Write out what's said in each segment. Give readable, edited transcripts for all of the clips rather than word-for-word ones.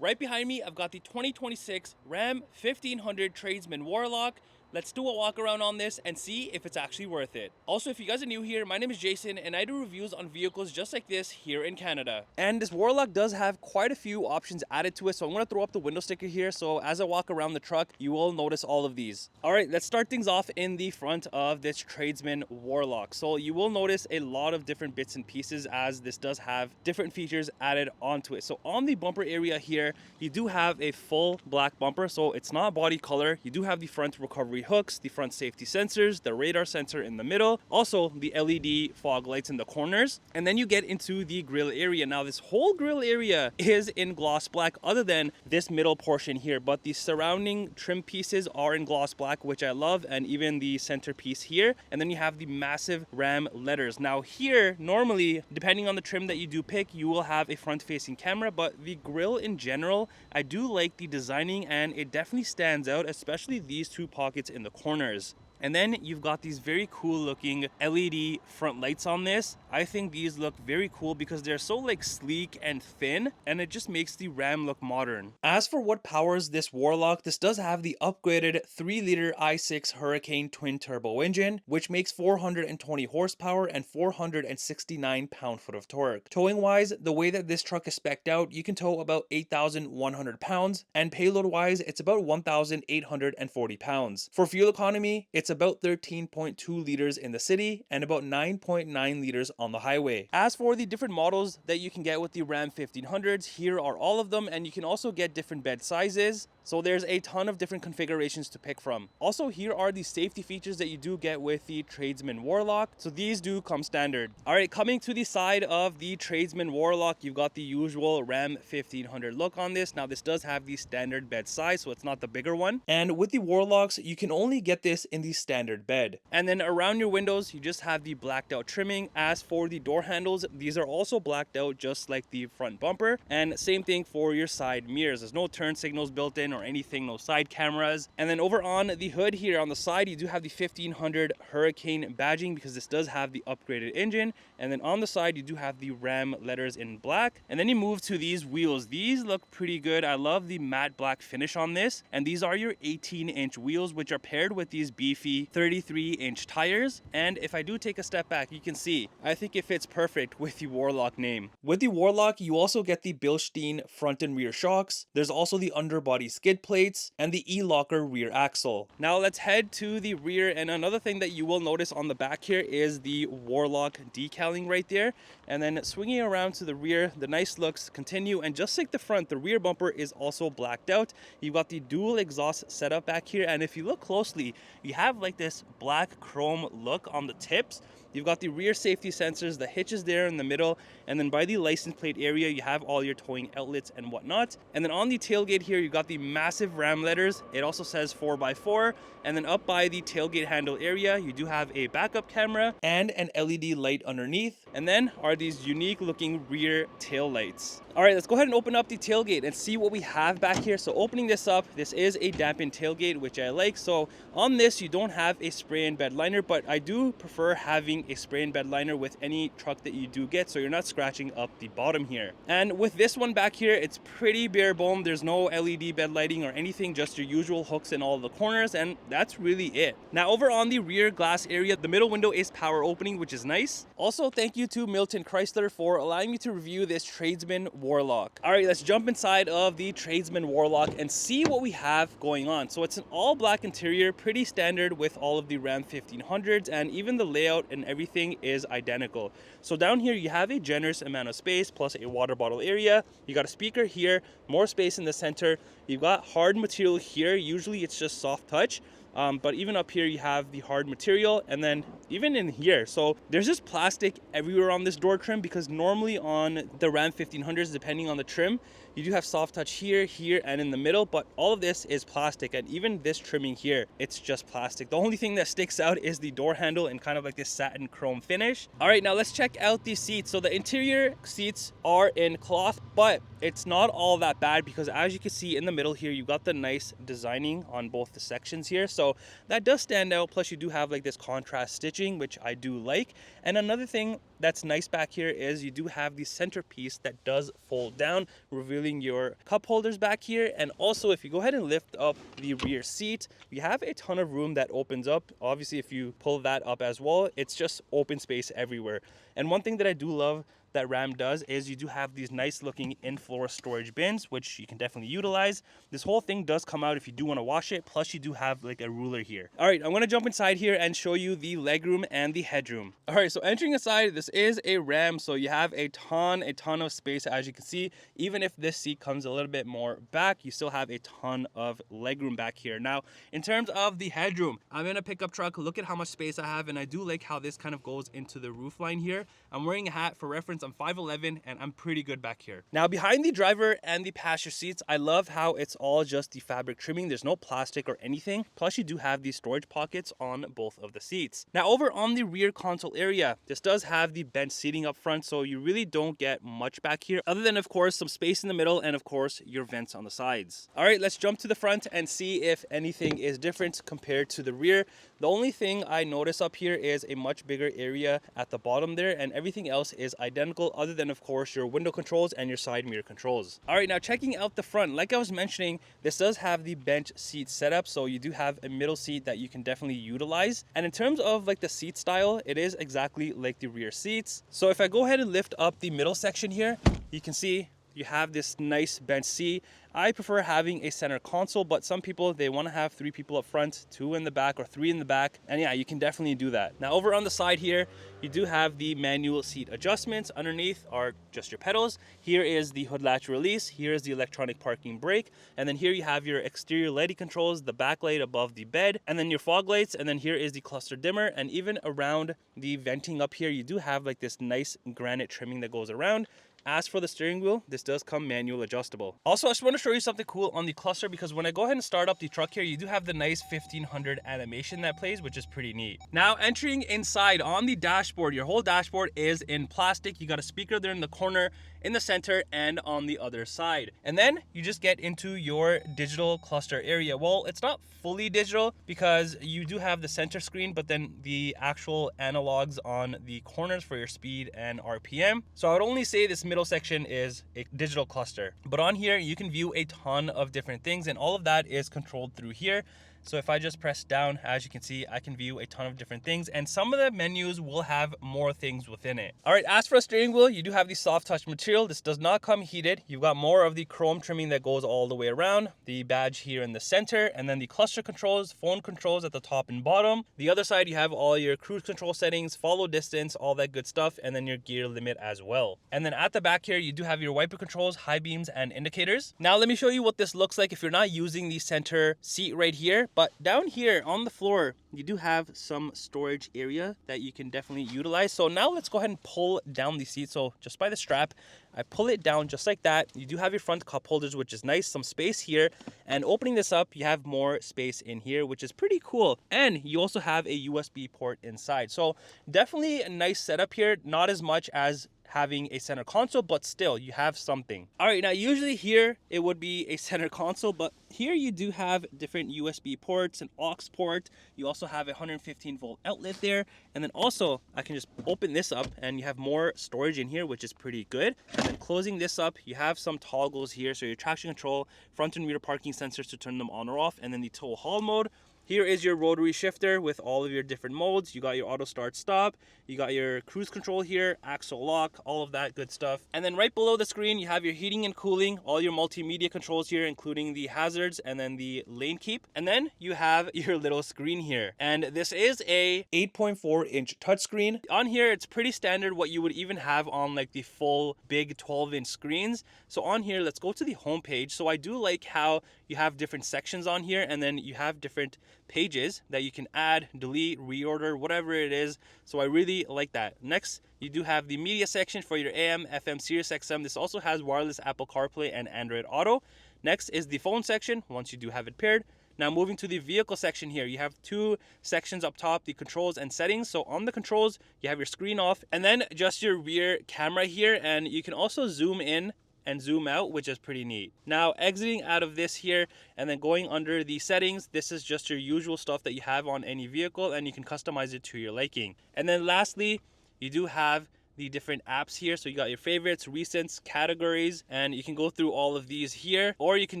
Right behind me, I've got the 2026 Ram 1500 Tradesman Warlock. Let's do a walk around on this and see if it's actually worth it. Also, if you guys are new here, my name is Jason and I do reviews on vehicles just like this here in Canada. And this Warlock does have quite a few options added to it, so I'm going to throw up the window sticker here so as I walk around the truck, you will notice all of these. Alright, let's start things off in the front of this Tradesman Warlock. So you will notice a lot of different bits and pieces as this does have different features added onto it. So on the bumper area here, you do have a full black bumper, so it's not body color. You do have the front recovery hooks, the front safety sensors, the radar sensor in the middle, also the LED fog lights in the corners, and then you get into the grille area. Now this whole grille area is in gloss black other than this middle portion here, but the surrounding trim pieces are in gloss black, which I love, and even the centerpiece here. And then you have the massive Ram letters. Now here, normally, depending on the trim that you do pick, you will have a front facing camera, but the grille in general, I do like the designing and it definitely stands out, especially these two pockets in the corners. And then you've got these very cool looking LED front lights on this. I think these look very cool because they're so like sleek and thin, and it just makes the Ram look modern. As for what powers this Warlock, this does have the upgraded 3-liter i6 Hurricane twin turbo engine, which makes 420 horsepower and 469 pound-foot of torque. Towing wise, the way that this truck is spec'd out, you can tow about 8,100 pounds, and payload wise, it's about 1,840 pounds. For fuel economy, it's about 13.2 liters in the city and about 9.9 liters on the highway. As for the different models that you can get with the Ram 1500s, here are all of them, and you can also get different bed sizes. So there's a ton of different configurations to pick from. Also, here are the safety features that you do get with the Tradesman Warlock. So these do come standard. All right, coming to the side of the Tradesman Warlock, you've got the usual Ram 1500 look on this. Now this does have the standard bed size, so it's not the bigger one. And with the Warlocks, you can only get this in the standard bed. And then around your windows, you just have the blacked out trimming. As for the door handles, these are also blacked out just like the front bumper. And same thing for your side mirrors. There's no turn signals built in or anything, no side cameras. And then over on the hood here on the side, you do have the 1500 Hurricane badging because this does have the upgraded engine. And then on the side, you do have the Ram letters in black. And then you move to these wheels. These look pretty good. I love the matte black finish on this. And these are your 18-inch wheels, which are paired with these beefy 33-inch tires. And if I do take a step back, you can see, I think it fits perfect with the Warlock name. With the Warlock, you also get the Bilstein front and rear shocks. There's also the underbody skid plates and the E-Locker rear axle. Now let's head to the rear, and another thing that you will notice on the back here is the Warlock decaling right there. And then swinging around to the rear, the nice looks continue, and just like the front, the rear bumper is also blacked out. You've got the dual exhaust setup back here, and if you look closely, you have like this black chrome look on the tips. You've got the rear safety sensors, the hitches there in the middle, and then by the license plate area, you have all your towing outlets and whatnot. And then on the tailgate here, you've got the massive Ram letters. It also says 4x4. And then up by the tailgate handle area, you do have a backup camera and an LED light underneath. And then are these unique looking rear tail lights. All right, let's go ahead and open up the tailgate and see what we have back here. So opening this up, this is a dampened tailgate, which I like. So on this, you don't have a spray and bed liner, but I do prefer having a spray and bed liner with any truck that you do get, so you're not scratching up the bottom here. And with this one back here, it's pretty bare bone. There's no LED bed lighting or anything, just your usual hooks in all of the corners, and that's really it. Now over on the rear glass area, the middle window is power opening, which is nice. Also, thank you to Milton Chrysler for allowing me to review this Tradesman Warlock. All right, let's jump inside of the Tradesman Warlock and see what we have going on. So it's an all black interior, pretty standard with all of the Ram 1500s, and even the layout and everything is identical. So down here, you have a generous amount of space plus a water bottle area. You got a speaker here, more space in the center. You've got hard material here. Usually it's just soft touch. But even up here, you have the hard material, and then even in here. So there's just plastic everywhere on this door trim, because normally on the Ram 1500s, depending on the trim, you do have soft touch here, here, and in the middle, but all of this is plastic. And even this trimming here, it's just plastic. The only thing that sticks out is the door handle and kind of like this satin chrome finish. All right, now let's check out the seats. So the interior seats are in cloth, but it's not all that bad, because as you can see in the middle here, you've got the nice designing on both the sections here. So that does stand out. Plus you do have like this contrast stitching, which I do like. And another thing that's nice back here is you do have the centerpiece that does fold down, revealing your cup holders back here. And also, if you go ahead and lift up the rear seat, you have a ton of room that opens up. Obviously, if you pull that up as well, it's just open space everywhere. And one thing that I do love that Ram does is you do have these nice looking in-floor storage bins, which you can definitely utilize. This whole thing does come out if you do want to wash it, plus you do have like a ruler here. All right, I'm going to jump inside here and show you the legroom and the headroom. All right, so entering inside, this is a Ram, so you have a ton of space. As you can see, even if this seat comes a little bit more back, you still have a ton of legroom back here. Now, in terms of the headroom, I'm in a pickup truck. Look at how much space I have, and I do like how this kind of goes into the roof line here. I'm wearing a hat for reference. I'm 5'11", and I'm pretty good back here. Now, behind the driver and the passenger seats, I love how it's all just the fabric trimming. There's no plastic or anything. Plus, you do have these storage pockets on both of the seats. Now, over on the rear console area, this does have the bench seating up front, so you really don't get much back here, other than, of course, some space in the middle and, of course, your vents on the sides. All right, let's jump to the front and see if anything is different compared to the rear. The only thing I notice up here is a much bigger area at the bottom there, and everything else is identical, other than, of course, your window controls and your side mirror controls. All right, now checking out the front, like I was mentioning, this does have the bench seat setup, so you do have a middle seat that you can definitely utilize. And in terms of like the seat style, it is exactly like the rear seats. So if I go ahead and lift up the middle section here, you can see you have this nice bench seat. I prefer having a center console, but some people, they want to have 3 people up front, 2 in the back or 3 in the back. And yeah, you can definitely do that. Now over on the side here, you do have the manual seat adjustments. Underneath are just your pedals. Here is the hood latch release. Here is the electronic parking brake. And then here you have your exterior lighting controls, the backlight above the bed, and then your fog lights. And then here is the cluster dimmer. And even around the venting up here, you do have like this nice granite trimming that goes around. As for the steering wheel, this does come manual adjustable. Also, I just want to show you something cool on the cluster, because when I go ahead and start up the truck here, you do have the nice 1500 animation that plays, which is pretty neat. Now, entering inside on the dashboard, your whole dashboard is in plastic. You got a speaker there in the corner, in the center, and on the other side. And then you just get into your digital cluster area. Well, it's not fully digital because you do have the center screen, but then the actual analogs on the corners for your speed and RPM. So I would only say this middle section is a digital cluster. But on here, you can view a ton of different things, and all of that is controlled through here. So if I just press down, as you can see, I can view a ton of different things, and some of the menus will have more things within it. All right, as for a steering wheel, you do have the soft touch material. This does not come heated. You've got more of the chrome trimming that goes all the way around, the badge here in the center, and then the cluster controls, phone controls at the top and bottom. The other side, you have all your cruise control settings, follow distance, all that good stuff, and then your gear limit as well. And then at the back here, you do have your wiper controls, high beams, and indicators. Now, let me show you what this looks like if you're not using the center seat right here. But down here on the floor, you do have some storage area that you can definitely utilize. So now let's go ahead and pull down the seat. So just by the strap, I pull it down just like that. You do have your front cup holders, which is nice, some space here. And opening this up, you have more space in here, which is pretty cool. And you also have a USB port inside. So definitely a nice setup here. Not as much as having a center console, but still you have something. All right, now usually here it would be a center console, but here you do have different USB ports, an aux port. You also have a 115 volt outlet there. And then also I can just open this up and you have more storage in here, which is pretty good. And then closing this up, you have some toggles here. So your traction control, front and rear parking sensors to turn them on or off, and then the tow haul mode. Here is your rotary shifter with all of your different modes. You got your auto start stop, you got your cruise control here, axle lock, all of that good stuff. And then right below the screen, you have your heating and cooling, all your multimedia controls here, including the hazards and then the lane keep. And then you have your little screen here. And this is a 8.4-inch touchscreen. On here, it's pretty standard what you would even have on like the full big 12-inch screens. So on here, let's go to the home page. So I do like how you have different sections on here, and then you have different pages that you can add, delete, reorder, whatever it is. So I really like that. Next, you do have the media section for your AM, FM, Sirius XM. This also has wireless Apple CarPlay and Android Auto. Next is the phone section, once you do have it paired. Now moving to the vehicle section here, you have 2 sections up top, the controls and settings. So on the controls, you have your screen off, and then just your rear camera here, and you can also zoom in and zoom out, which is pretty neat. Now exiting out of this here and then going under the settings, this is just your usual stuff that you have on any vehicle, and you can customize it to your liking. And then lastly, you do have the different apps here. So you got your favorites, recents, categories, and you can go through all of these here, or you can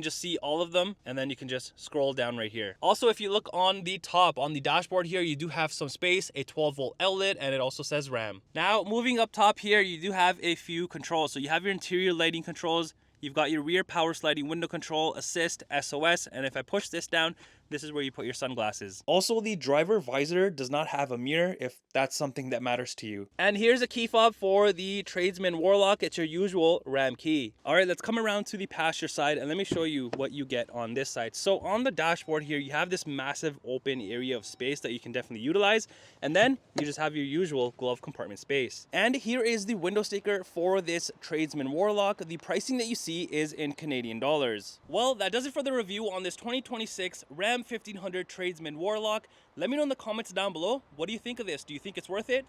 just see all of them and then you can just scroll down right here. Also, if you look on the top, on the dashboard here, you do have some space, a 12-volt outlet, and it also says RAM. Now, moving up top here, you do have a few controls. So you have your interior lighting controls, you've got your rear power sliding window control, assist, SOS, and if I push this down, this is where you put your sunglasses. Also, the driver visor does not have a mirror if that's something that matters to you. And here's a key fob for the Tradesman Warlock. It's your usual RAM key. All right, let's come around to the passenger side and let me show you what you get on this side. So on the dashboard here, you have this massive open area of space that you can definitely utilize. And then you just have your usual glove compartment space. And here is the window sticker for this Tradesman Warlock. The pricing that you see is in Canadian dollars. Well, that does it for the review on this 2026 Ram 1500 Tradesman Warlock. Let me know in the comments down below, what do you think of this? Do you think it's worth it?